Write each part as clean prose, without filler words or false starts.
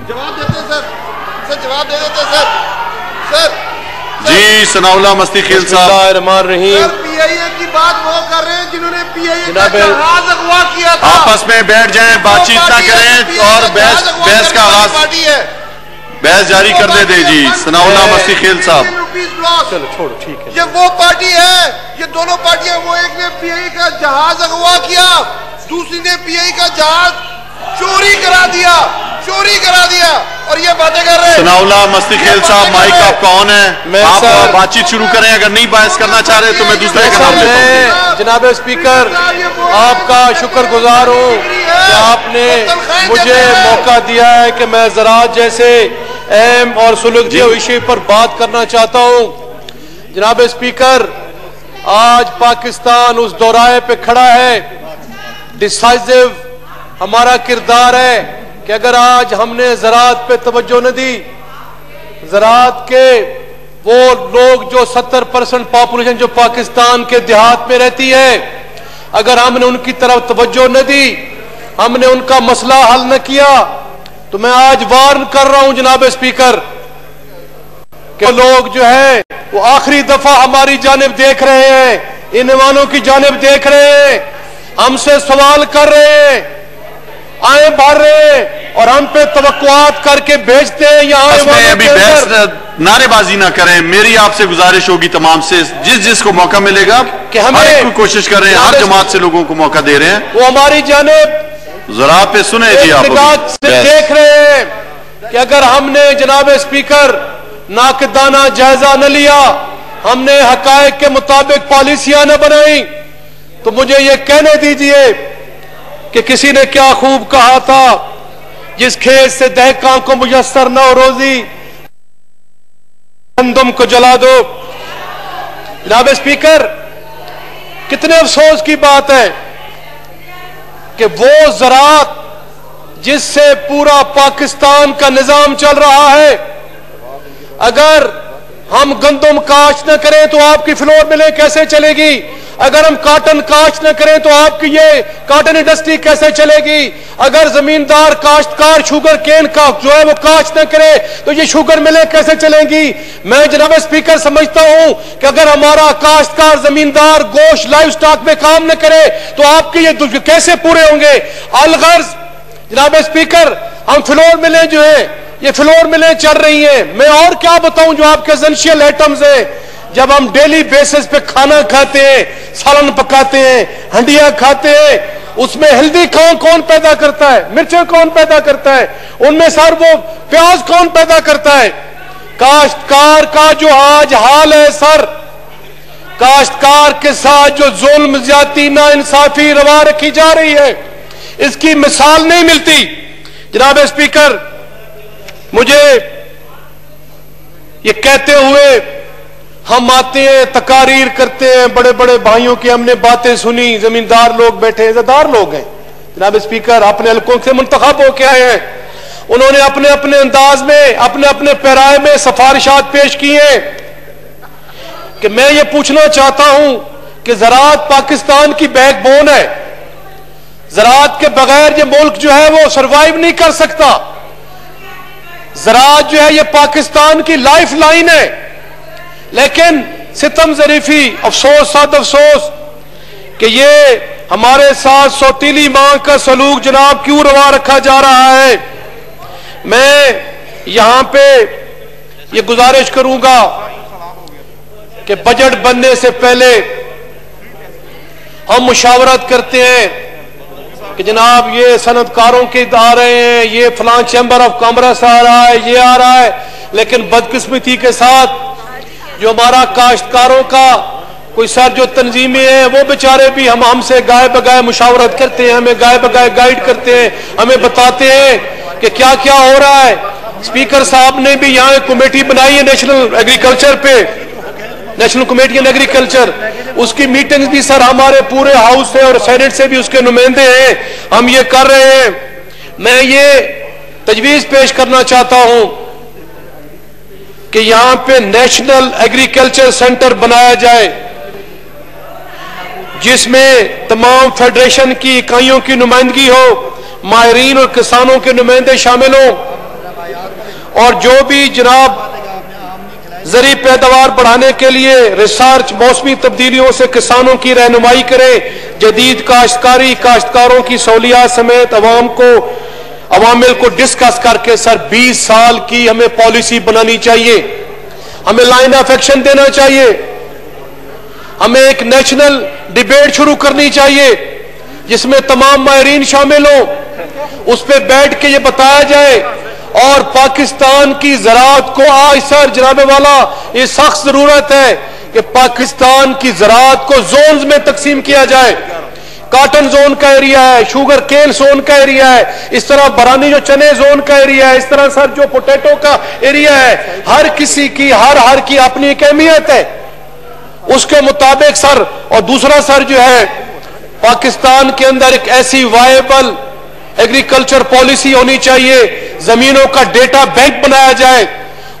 जवाब देते हैं सर, जवाब दे देते हैं सर। जी सनाउल्लाह मस्ती खेल साहब। पीआईए की बात वो कर रहे हैं जिन्होंने पीआईए का जहाज अगवा किया था। आपस में बैठ जाएं, बातचीत ना करें और बहस का आगाज पार्टी है, बहस जारी करने दे। जी सनाउल्लाह मस्ती खेल साहब। चलो छोड़ो, ठीक है। ये वो पार्टी है, ये दोनों पार्टियां, वो एक ने पीआईए का जहाज अगवा किया, दूसरी ने पीआईए का जहाज चोरी करा दिया, और ये बातें कर रहे हैं। सनाउल्लाह मस्ती खेल साहब, माइक आपका ऑन है, आप बातचीत शुरू करें। अगर नहीं बहस करना चाह रहे तो मैं दूसरे का नाम लेता हूं। जनाब स्पीकर, आपका शुक्रगुजार हूँ कि आपने मुझे मौका दिया है कि मैं ज़राअत जैसे अहम और सुलझे विषय पर बात करना चाहता हूँ। जनाब स्पीकर, आज पाकिस्तान उस दौराहे पे खड़ा है, डिसाइसिव हमारा किरदार है कि अगर आज हमने ज़राअत पे तवज्जो न दी, ज़राअत के वो लोग जो 70% पॉपुलेशन जो पाकिस्तान के देहात में रहती है, अगर हमने उनकी तरफ तवज्जो न दी, हमने उनका मसला हल न किया, तो मैं आज वार्न कर रहा हूं जनाब स्पीकर कि लोग जो है वो आखिरी दफा हमारी जानिब देख रहे हैं, इन ईमानों की जानिब देख रहे हैं, हमसे सवाल कर रहे हैं, आए भर रहे हैं और हम पे तवक्कुआत करके भेजते हैं। यहाँ अभी बहस नारेबाजी ना करें, मेरी आपसे गुजारिश होगी तमाम से, जिसको मौका मिलेगा कि हमें कोशिश कर रहे हैं, हर जमात से लोगों को मौका दे रहे हैं, वो हमारी जानिब जरा पे सुने जी। आप देख रहे हैं कि अगर हमने जनाब स्पीकर नाकदाना जायजा न लिया, हमने हकायक के मुताबिक पॉलिसियां न बनाई, तो मुझे ये कहने दीजिए कि किसी ने क्या खूब कहा था, जिस खेत से दहकां को मुयस्सर न हो रोजी, गंदम को जला दो। जनाब स्पीकर, कितने अफसोस की बात है कि वो ज़राअत जिससे पूरा पाकिस्तान का निजाम चल रहा है, अगर हम गंदम काश्त न करें तो आपकी फ्लोर मिलें कैसे चलेगी? अगर हम कॉटन काश्त न करें तो आपकी ये कॉटन इंडस्ट्री कैसे चलेगी? अगर जमींदार काश्तकार शुगर केन का जो है वो काश्त न करे तो ये शुगर मिलें कैसे चलेंगी? मैं जनाब स्पीकर समझता हूं कि अगर हमारा काश्तकार जमींदार गोश्त लाइव स्टॉक में काम न करे तो आपके ये कैसे पूरे होंगे? अलगर्ज जनाब स्पीकर, हम फ्लोर मिलें जो है ये फ्लोर मिलें चल रही हैं, मैं और क्या बताऊं जो आपके एसेंशियल आइटम्स हैं। जब हम डेली बेसिस पे खाना खाते हैं, सालन पकाते हैं, हंडिया खाते हैं, उसमें हेल्दी कौन पैदा करता है? मिर्चें कौन पैदा करता है? उनमें सर वो प्याज कौन पैदा करता है? काश्तकार का जो आज हाल है सर, काश्तकार के साथ जो जुल्म, ज्यादती, नाइंसाफी रवा रखी जा रही है, इसकी मिसाल नहीं मिलती। जनाब स्पीकर, मुझे ये कहते हुए हम आते हैं, तकारीर करते हैं, बड़े बड़े भाइयों की हमने बातें सुनी, जमींदार लोग बैठे, इज्जतदार लोग हैं जनाब स्पीकर, अपने हल्कों से मुंतखब होके आए हैं, उन्होंने अपने अपने अंदाज में, अपने अपने पैराए में सिफारिशात पेश की हैं कि मैं ये पूछना चाहता हूं कि ज़राअत पाकिस्तान की बैकबोन है, ज़राअत के बगैर ये मुल्क जो है वो सरवाइव नहीं कर सकता। ज़राअत जो है ये पाकिस्तान की लाइफ लाइन है, लेकिन सितम ज़रीफी, अफसोस साद अफसोस कि ये हमारे साथ सौतीली मां का सलूक जनाब क्यों रवा रखा जा रहा है। मैं यहां पे ये गुजारिश करूंगा कि बजट बनने से पहले हम मुशावरत करते हैं कि जनाब ये सनतकारों के आ रहे हैं, ये फलां चैम्बर ऑफ कॉमर्स आ रहा है, ये आ रहा है, लेकिन बदकिस्मती के साथ जो हमारा काश्तकारों का कोई सर जो तंजीमें हैं वो बेचारे भी हमसे गाय बगाए मुशावरत करते हैं, हमें गाय बगाए गाइड करते हैं, हमें बताते हैं कि क्या क्या हो रहा है। स्पीकर साहब ने भी यहाँ एक कमेटी बनाई है नेशनल एग्रीकल्चर पे, नेशनल कमेटी ऑन एग्रीकल्चर, उसकी मीटिंग्स भी सर हमारे पूरे हाउस से और सेनेट से भी उसके नुमाइंदे हैं, हम ये कर रहे हैं। मैं ये तजवीज पेश करना चाहता हूं कि यहां पे नेशनल एग्रीकल्चर सेंटर बनाया जाए जिसमें तमाम फेडरेशन की इकाइयों की नुमाइंदगी हो, माहिरीन और किसानों के नुमाइंदे शामिल हो, और जो भी जनाब ज़री पैदावार बढ़ाने के लिए रिसर्च, मौसमी तब्दीलियों से किसानों की रहनुमाई करें, जदीद काश्तकारी, काश्तकारों की सहूलियात समेत अवामिल को डिस्कस करके सर 20 साल की हमें पॉलिसी बनानी चाहिए। हमें लाइन ऑफ एक्शन देना चाहिए। हमें एक नेशनल डिबेट शुरू करनी चाहिए जिसमें तमाम माहिरीन शामिल हो, उस पर बैठ के ये बताया जाए। और पाकिस्तान की ज़राअत को आज सर जनाब वाला ये सख्त जरूरत है कि पाकिस्तान की ज़राअत को जोन्स में तकसीम किया जाए। कॉटन जोन का एरिया है, शुगर केन जोन का एरिया है, इस तरह बरानी जो चने जोन का एरिया है, इस तरह सर जो पोटैटो का एरिया है, हर किसी की हर की अपनी एक अहमियत है, उसके मुताबिक सर। और दूसरा सर जो है पाकिस्तान के अंदर एक ऐसी वायबल एग्रीकल्चर पॉलिसी होनी चाहिए, जमीनों का डेटा बैंक बनाया जाए,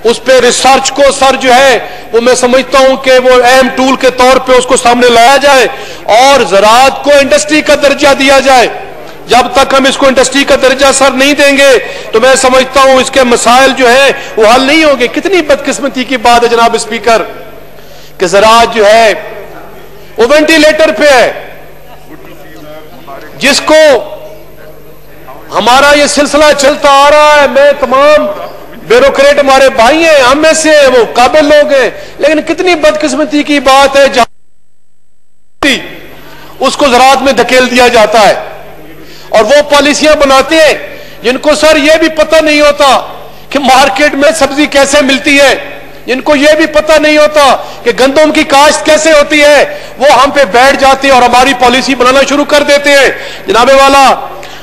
उस पर रिसर्च को सर जो है वो मैं समझता हूं कि वो अहम टूल के तौर पे उसको सामने लाया जाए और ज़राअत को इंडस्ट्री का दर्जा दिया जाए। जब तक हम इसको इंडस्ट्री का दर्जा सर नहीं देंगे तो मैं समझता हूं इसके मसाइल जो है वो हल नहीं होंगे। कितनी बदकिस्मती की बात है जनाब स्पीकर कि ज़राअत जो है वो वेंटिलेटर पे है, जिसको हमारा ये सिलसिला चलता आ रहा है। मैं तमाम ब्यूरोक्रेट हमारे भाई हैं, हम में से वो काबिल लोग हैं, लेकिन कितनी बदकिस्मती की बात है जहां उसको ज़राअत में धकेल दिया जाता है और वो पॉलिसियां बनाते हैं जिनको सर ये भी पता नहीं होता कि मार्केट में सब्जी कैसे मिलती है, जिनको ये भी पता नहीं होता कि गंदम की काश्त कैसे होती है। वो हम पे बैठ जाते हैं और हमारी पॉलिसी बनाना शुरू कर देते हैं। जनाबे वाला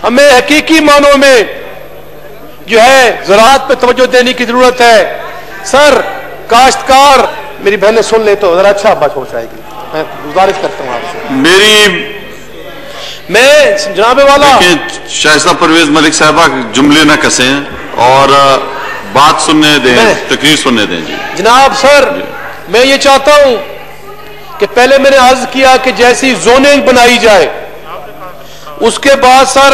हमें हकीकी मानों में जो है ज़राअत पे तवज्जो देने की जरूरत है। सर काश्तकार, मेरी बहनें सुन ले तो जरा अच्छा बात हो जाएगी, मैं गुजारिश करता हूँ आपसे। मैं जनाबे वाला शाइस्ता परवेज मलिक साहबा जुमले न कसें और बात सुनने दें, तकरीर सुनने दें। जी जनाब सर मैं ये चाहता हूं कि पहले मैंने अर्ज किया कि जैसी जोनिंग बनाई जाए, उसके बाद सर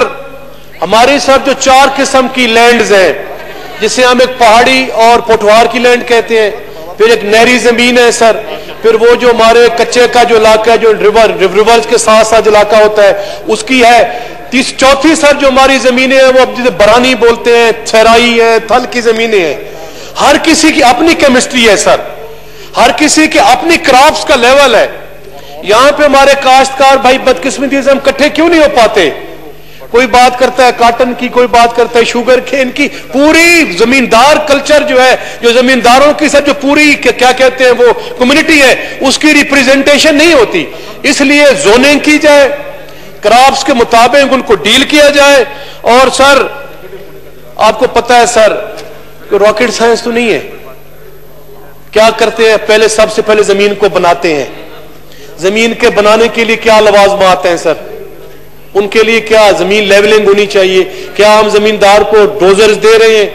हमारी सर जो 4 किस्म की लैंड्स हैं, जिसे हम एक पहाड़ी और पोठवार की लैंड कहते हैं, फिर एक नहरी जमीन है सर, फिर वो जो हमारे कच्चे का जो इलाका है जो रिवर्स के साथ साथ इलाका होता है उसकी है। चौथी सर जो हमारी जमीनें हैं वो अब जिसे बरानी बोलते हैं, छराई है, थल की जमीनें हैं। हर किसी की अपनी केमिस्ट्री है सर, हर किसी की अपनी क्रॉप्स का लेवल है। यहां पे हमारे काश्तकार भाई बदकिस्मती से हम इकट्ठे क्यों नहीं हो पाते? कोई बात करता है कॉटन की, कोई बात करता है शुगर केन की। पूरी जमींदार कल्चर जो है, जो जमींदारों की सर जो पूरी क्या कहते हैं वो कम्युनिटी है, उसकी रिप्रेजेंटेशन नहीं होती। इसलिए जोनिंग की जाए, क्रॉप्स के मुताबिक उनको डील किया जाए। और सर आपको पता है सर रॉकेट साइंस तो नहीं है। क्या करते हैं, पहले सबसे पहले जमीन को बनाते हैं। जमीन के बनाने के लिए क्या लवाजमात हैं सर, उनके लिए क्या जमीन लेवलिंग होनी चाहिए? क्या हम जमींदार को डोजर्स दे रहे हैं,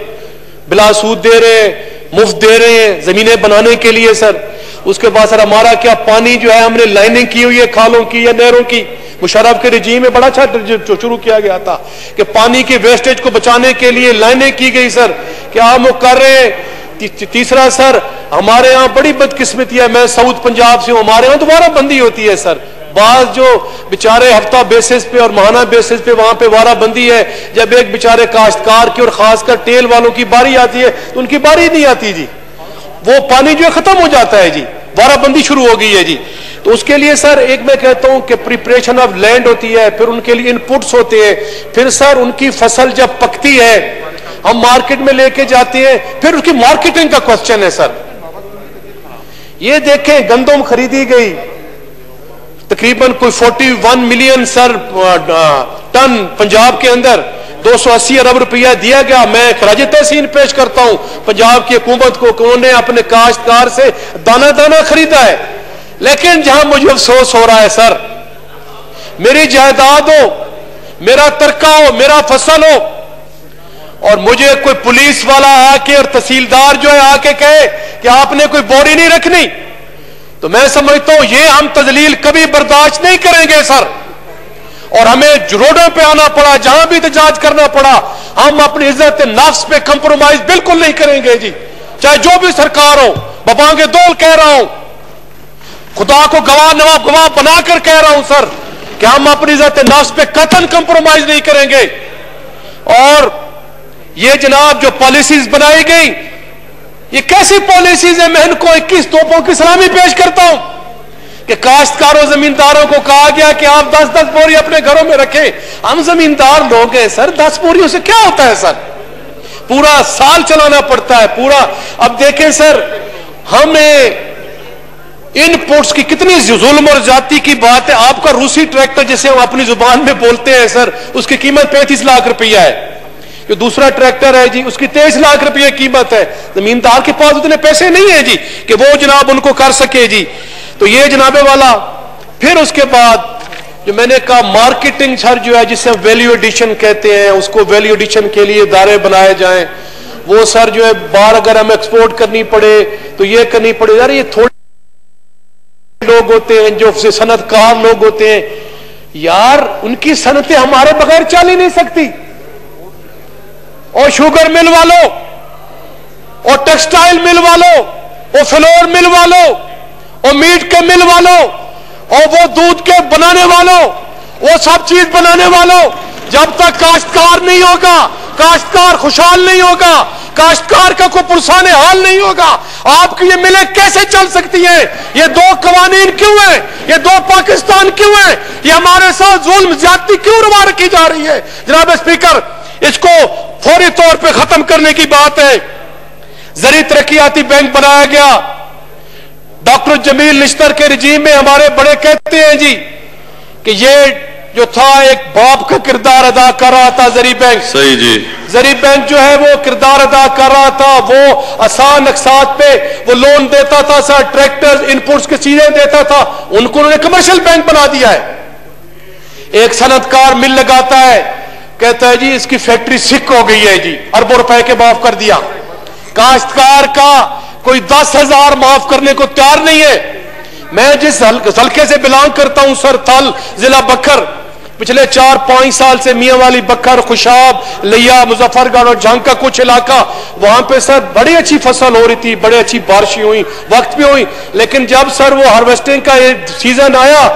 बिला सूद दे रहे हैं, मुफ्त दे रहे हैं जमीनें बनाने के लिए सर? उसके बाद सर हमारा क्या पानी जो है हमने लाइनिंग की हुई है खालों की या नहरों की? मुशर्रफ के रिजीम में बड़ा अच्छा शुरू किया गया था कि पानी के वेस्टेज को बचाने के लिए लाइनें की गई सर, क्या हम वो कर रहे हैं? तीसरा सर हमारे यहाँ बड़ी बदकिस्मती है, मैं साउथ पंजाब से हूं, हमारे यहाँ दोबारा बंदी होती है सर। बाज जो बेचारे हफ्ता बेसिस पे और माहाना बेसिस पे वहां पे वारा बंदी है। जब एक बेचारे काश्तकार की और खासकर टेल वालों की बारी आती है तो उनकी बारी नहीं आती जी, वो पानी जो है खत्म हो जाता है जी, वाराबंदी शुरू हो गई है जी। तो उसके लिए सर एक मैं कहता हूं कि प्रिपरेशन ऑफ लैंड होती है, फिर उनके लिए इनपुट्स होते हैं, फिर सर उनकी फसल जब पकती है हम मार्केट में लेके जाते हैं, फिर उसकी मार्केटिंग का क्वेश्चन है सर। ये देखें गंदम खरीदी गई तकरीबन कोई 41 मिलियन सर टन पंजाब के अंदर, 280 अरब रुपया दिया गया। मैं खराज तहसीन पेश करता हूं पंजाब की हुकूमत को, उन्होंने अपने काश्तकार से दाना दाना खरीदा है। लेकिन जहां मुझे अफसोस हो रहा है सर, मेरी जायदाद हो, मेरा तरका हो, मेरा फसल हो, और मुझे कोई पुलिस वाला आके और तहसीलदार जो है आके कहे कि आपने कोई बोरी नहीं रखनी, तो मैं समझता हूं ये हम तजलील कभी बर्दाश्त नहीं करेंगे सर। और हमें रोडों पे आना पड़ा, जहां भी एहतजाज करना पड़ा, हम अपनी इज्जत नफ्स पे कंप्रोमाइज बिल्कुल नहीं करेंगे जी, चाहे जो भी सरकार हो। बबांगे दौल कह रहा हूं, खुदा को गवाह बनाकर कह रहा हूं सर, कि हम अपनी इज्जत नफ्स पे कतन कंप्रोमाइज नहीं करेंगे। और ये जनाब जो पॉलिसीज बनाई गई, ये कैसी पॉलिसीज है? मैं इनको 21 तोपों की सलामी पेश करता हूं कि काश्तकारों जमींदारों को कहा गया कि आप 10-10 बोरी अपने घरों में रखें। हम जमींदार लोग हैं सर, 10 बोरियों से क्या होता है सर? पूरा साल चलाना पड़ता है पूरा। अब देखें सर, हमें इनपुट्स की कितनी जुल्म और जाति की बात है। आपका रूसी ट्रैक्टर जिसे हम अपनी जुबान में बोलते हैं सर, उसकी कीमत 35 लाख रुपया है। जो दूसरा ट्रैक्टर है जी, उसकी 23 लाख रुपये कीमत है। जमींदार के पास उतने पैसे नहीं है जी कि वो जनाब उनको कर सके जी। तो ये जनाबे वाला, फिर उसके बाद जो मैंने कहा मार्केटिंग सर जो है, जिसे वैल्यू एडिशन कहते हैं, उसको वैल्यू एडिशन के लिए इदारे बनाए जाएं। वो सर जो है बाहर अगर हमें एक्सपोर्ट करनी पड़े तो ये करनी पड़े। यार ये थोड़े लोग होते हैं जो सनतकार लोग होते हैं यार, उनकी सनतें हमारे बगैर चल ही नहीं सकती। और शुगर मिल वालों, और टेक्सटाइल मिल वालों, और फ्लोर मिल वालों, और मीट के मिल वालों, और वो दूध के बनाने वालों, वो सब चीज बनाने वालों, जब तक काश्तकार नहीं होगा, काश्तकार खुशहाल नहीं होगा, काश्तकार का कोई पुरसाने हाल नहीं होगा, आपकी ये मिलें कैसे चल सकती हैं? ये दो कवानीन क्यों हैं? ये दो पाकिस्तान क्यों हैं? ये हमारे साथ जुल्म ज्यादती क्यों रवा रखी जा रही है? जनाब स्पीकर, इसको फौरी तौर पे खत्म करने की बात है। जरी तरक्याती बैंक बनाया गया। डॉक्टर जमील निश्तर के रिजीम में हमारे बड़े कहते हैं जी कि ये जो था एक बाप का किरदार अदा कर रहा था जरी बैंक। सही जी। जरी बैंक जो है वो किरदार अदा कर रहा था। वो आसान अकसात पे वो लोन देता था सर, ट्रैक्टर्स इनपुट्स की चीजें देता था। उनको उन्होंने कमर्शियल बैंक बना दिया है। एक सनतकार मिल लगाता है, कहता है जी इसकी फैक्ट्री सिक हो गई है जी, अरबों रुपए के माफ कर दिया। काश्तकार का कोई 10,000 माफ करने को तैयार नहीं है। मैं जिस हल्के से बिलोंग करता हूं सर, थल जिला बखर, पिछले 4-5 साल से मियां वाली, बखर, खुशाब, लिया, मुजफ्फरगढ़ और जंग का कुछ इलाका, वहां पे सर बड़ी अच्छी फसल हो रही थी, बड़ी अच्छी बारिशें हुई, वक्त भी हुई। लेकिन जब सर वो हार्वेस्टिंग का सीजन आया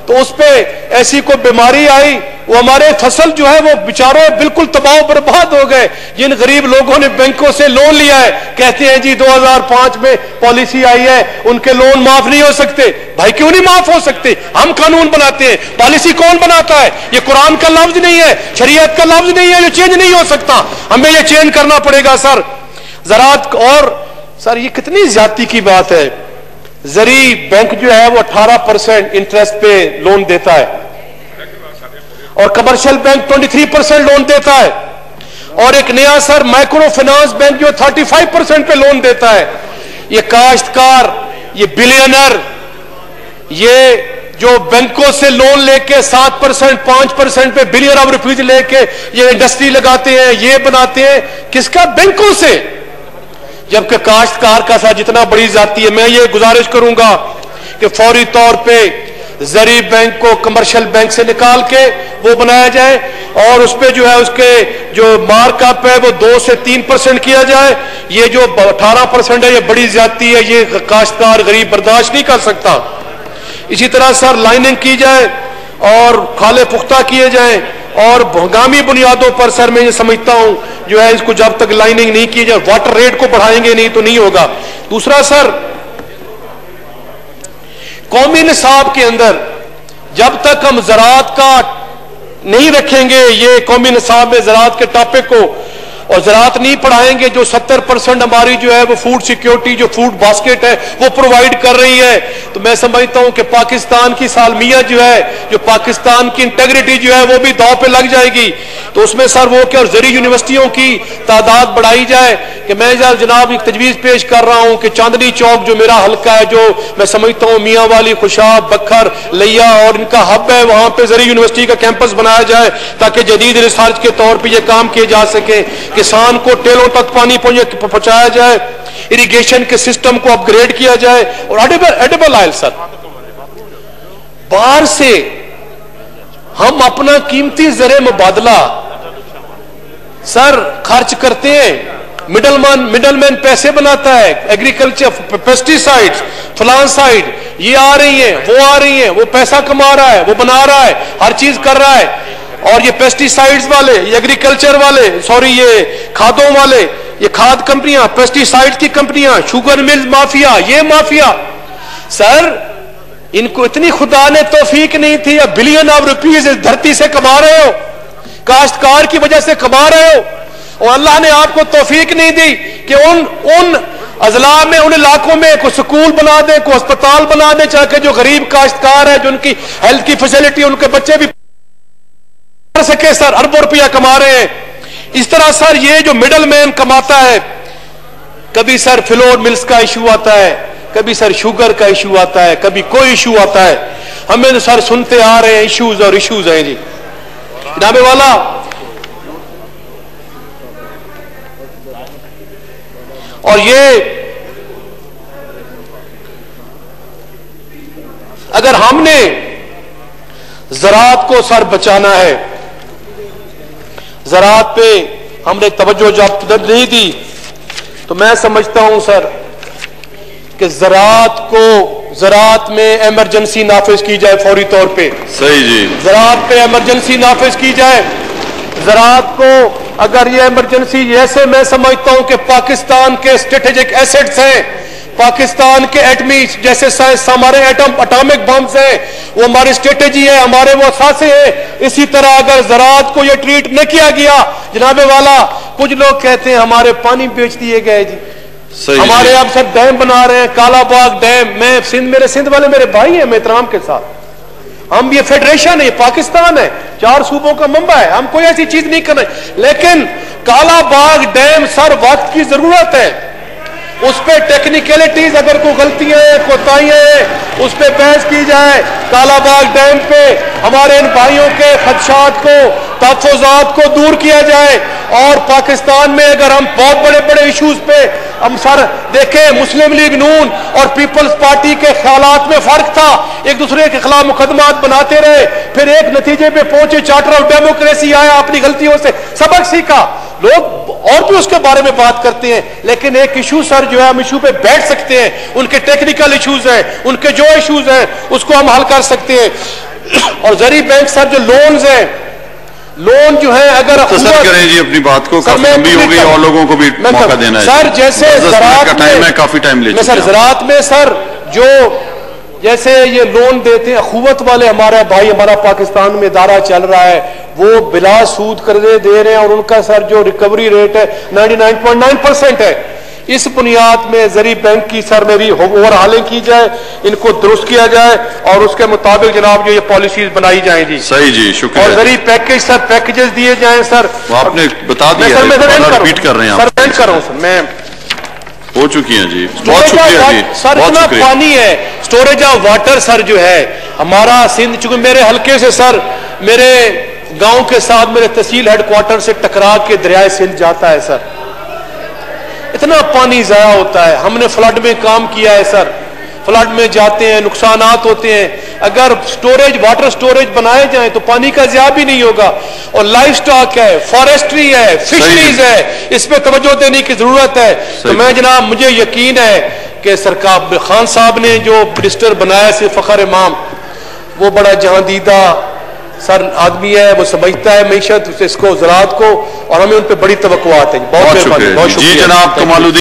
तो उस पे ऐसी कोई बीमारी आई, वो हमारे फसल जो है वो बेचारों बिल्कुल तबाह बर्बाद हो गए। जिन गरीब लोगों ने बैंकों से लोन लिया है, कहते हैं जी 2005 में पॉलिसी आई है, उनके लोन माफ नहीं हो सकते। भाई क्यों नहीं माफ हो सकते? हम कानून बनाते हैं, पॉलिसी कौन बनाता है? ये कुरान का लफ्ज नहीं है, शरीयत का लफ्ज नहीं है, ये चेंज नहीं हो सकता। हमें ये चेंज करना पड़ेगा सर। ज़राअत और सर ये कितनी ज्यादती की बात है। जरी बैंक जो है वो 18% इंटरेस्ट पे लोन देता है, और कमर्शियल बैंक 23% लोन देता है, और एक नया सर माइक्रो फाइनेंस बैंक जो 35% पे लोन देता है। ये काश्तकार, ये बिलियनर, ये जो बैंकों से लोन लेके 7%, 5% पे बिलियन ऑफ रुपीज लेके ये इंडस्ट्री लगाते हैं, ये बनाते हैं, किसका? बैंकों से। जबकि काश्तकार का साथ जितना बड़ी जाती है। मैं ये गुजारिश करूंगा कि फौरी तौर पे जरी बैंक को कमर्शियल बैंक से निकाल के वो बनाया जाए, और उस पे जो है उसके जो मार्कअप है वो 2 से 3% किया जाए। ये जो 18% है ये बड़ी ज्यादती है, ये काश्तकार गरीब बर्दाश्त नहीं कर सकता। इसी तरह सर लाइनिंग की जाए और खाले पुख्ता किए जाए, और हंगामी बुनियादों पर सर मैं ये समझता हूं जो है इसको जब तक लाइनिंग नहीं की जाए, वाटर रेट को बढ़ाएंगे नहीं तो नहीं होगा। दूसरा सर, कौमी निसाब के अंदर जब तक हम ज़राअत का नहीं रखेंगे, ये कौमी निसाब में ज़राअत के टॉपिक को, और ज़राअत नहीं पढ़ाएंगे, जो 70% हमारी जो है वो फूड सिक्योरिटी, जो फूड बास्केट है वो प्रोवाइड कर रही है, तो मैं समझता हूं कि पाकिस्तान की सालमिया जो है, जो पाकिस्तान की इंटेग्रिटी जो है वो भी दांव पे लग जाएगी। तो उसमें सर वो क्या, जरी यूनिवर्सिटियों की तादाद बढ़ाई जाए। कि मैं जनाब एक तजवीज पेश कर रहा हूं कि चांदनी चौक जो मेरा हल्का है, जो मैं समझता हूं मियां वाली, खुशाब, बखर, लिया और इनका हब है, वहां पे जरी यूनिवर्सिटी का कैंपस बनाया जाए ताकि जदीद रिसर्च के तौर पर यह काम किए जा सके। किसान को टेलों तक पानी पहुंचाया जाए, इरिगेशन के सिस्टम को अपग्रेड किया जाए, और एडिबल ऑयल सर, बाहर से हम अपना कीमती ज़रे मुबादला सर खर्च करते हैं, मिडलमैन पैसे बनाता है, एग्रीकल्चर, पेस्टिसाइड्स, फलान साइड, ये आ रही है, वो आ रही है, वो पैसा कमा रहा है, वो बना रहा है, हर चीज कर रहा है। और ये पेस्टिसाइड्स वाले, ये एग्रीकल्चर वाले, सॉरी ये खादों वाले, ये खाद कंपनियां, पेस्टिसाइड की कंपनियां, शुगर मिल माफिया, ये माफिया। सर इनको इतनी खुदा ने तौफीक नहीं थी, या बिलियन ऑफ रुपीज इस धरती से कमा रहे हो, काश्तकार की वजह से कमा रहे हो, और अल्लाह ने आपको तौफीक नहीं दी कि उन अजला में, उन इलाकों में कोई स्कूल बना दे, कोई अस्पताल बना दे, चाहे जो गरीब काश्तकार है, जो उनकी हेल्थ की फैसिलिटी, उनके बच्चे भी कर सके। सर अरबों रुपया कमा रहे हैं। इस तरह सर ये जो मिडल मैन कमाता है, कभी सर फ्लोर मिल्स का इशू आता है, कभी सर शुगर का इशू आता है, कभी कोई इशू आता है। हमें तो सर सुनते आ रहे हैं इश्यूज और इश्यूज हैं जी। जनाबे वाला, और ये अगर हमने ज़राअत को सर बचाना है, ज़राअत पे हमने तवज्जो जब नहीं दी, तो मैं समझता हूं सर कि ज़राअत में इमरजेंसी नाफिज की जाए फौरी तौर पे। सही जी। ज़राअत पे इमरजेंसी नाफिज की जाए। ज़राअत को अगर ये इमरजेंसी, जैसे मैं समझता हूं कि पाकिस्तान के स्ट्रेटेजिक एसेट्स हैं, पाकिस्तान के एटमी जैसे हमारे एटॉमिक बम्स हैं, वो हमारी स्ट्रेटेजी है, हमारे वो असासे हैं। इसी तरह अगर ज़राअत को ये ट्रीट न किया गया, जनाबे वाला, कुछ लोग कहते हैं हमारे पानी बेच दिए गए जी, हमारे अब सर डैम बना रहे हैं, कालाबाग डैम। मैं मेरे सिंध वाले मेरे भाई हैं, मैं एहतराम के साथ, हम ये फेडरेशन है, पाकिस्तान है, 4 सूबों का मंबा है, हम कोई ऐसी चीज नहीं कर रहे। लेकिन कालाबाग डैम सर वक्त की जरूरत है, उस पर टेक्निकलिटीज, अगर कोई गलतियां हैं, कोताहियां हैं, उस पर बहस की जाए। कालाबाग डैम पे हमारे इन भाइयों के खदशात को, तहफ़्फ़ुज़ात को दूर किया जाए। और पाकिस्तान में अगर हम बहुत बड़े बड़े इश्यूज पे हम सर देखें, मुस्लिम लीग नून और पीपल्स पार्टी के ख्यालात में फर्क था, एक दूसरे के खिलाफ मुकदमात बनाते रहे, फिर एक नतीजे पे पहुंचे, चार्टर ऑफ डेमोक्रेसी आया, अपनी गलतियों से सबक सीखा। लोग और भी उसके बारे में बात करते हैं, लेकिन एक इशू सर जो है, हम इशू पे बैठ सकते हैं, उनके टेक्निकल इश्यूज हैं, उनके जो इश्यूज हैं उसको हम हल कर सकते हैं। और जरी बैंक सर जो लोन्स हैं, लोन जो है अगर करें जी अपनी बात को, काफी लंबी हो गई और लोगों को भी मौका देना है सर। जैसे ज़राअत टाइम है, काफी टाइम ले सर ज़राअत में सर जो जैसे ये लोन देते हैं अखुवत वाले हमारे भाई, हमारा पाकिस्तान में इदारा चल रहा है, वो बिला सूद कर्जे दे रहे हैं, और उनका सर जो रिकवरी रेट है 99.9% है। इस बुनियाद में जरी बैंक की सर मेरी ओवरहालिंग की जाए, इनको दुरुस्त किया जाए, और उसके मुताबिक जनाब जो ये पॉलिसीज बनाई जाए जी। सही जी, शुक्रिया। और जरी पैकेज सर, पैकेजेस दिए जाए सर। आपने बता दिया, रिपीट कर रहे हैं सर, एंड कर रहा हूं सर, मैं हो चुकी हैं जी, बहुत शुक्रिया जी सर। इतना पानी है, स्टोरेज ऑफ वाटर सर जो है हमारा सिंध, चूंकि मेरे हल्के से सर, मेरे गांव के साथ मेरे तहसील हेडक्वार्टर से टकरा के दरियाए सिंध जाता है सर, इतना पानी जाया होता है। हमने फ्लड में काम किया है सर, फ्लड में जाते हैं, नुकसानात होते हैं। अगर स्टोरेज, वाटर स्टोरेज बनाए जाए तो पानी का ज़िया भी नहीं होगा। और लाइफ स्टॉक है, फॉरेस्ट्री है, फिशरीज है, इस पर तवज्जो देने की जरूरत है। तो मैं जनाब, मुझे यकीन है कि सरकार खान साहब ने जो मिनिस्टर बनाया से फखर इमाम, वो बड़ा जहांदीदा सर आदमी है, वो समझता है मीशत इसको, ज़राअत को, और हमें उन पर बड़ी तवक्कुआत है। बहुत मेहरबानी, बहुत शुक्रिया जनाब कमालुद्दीन।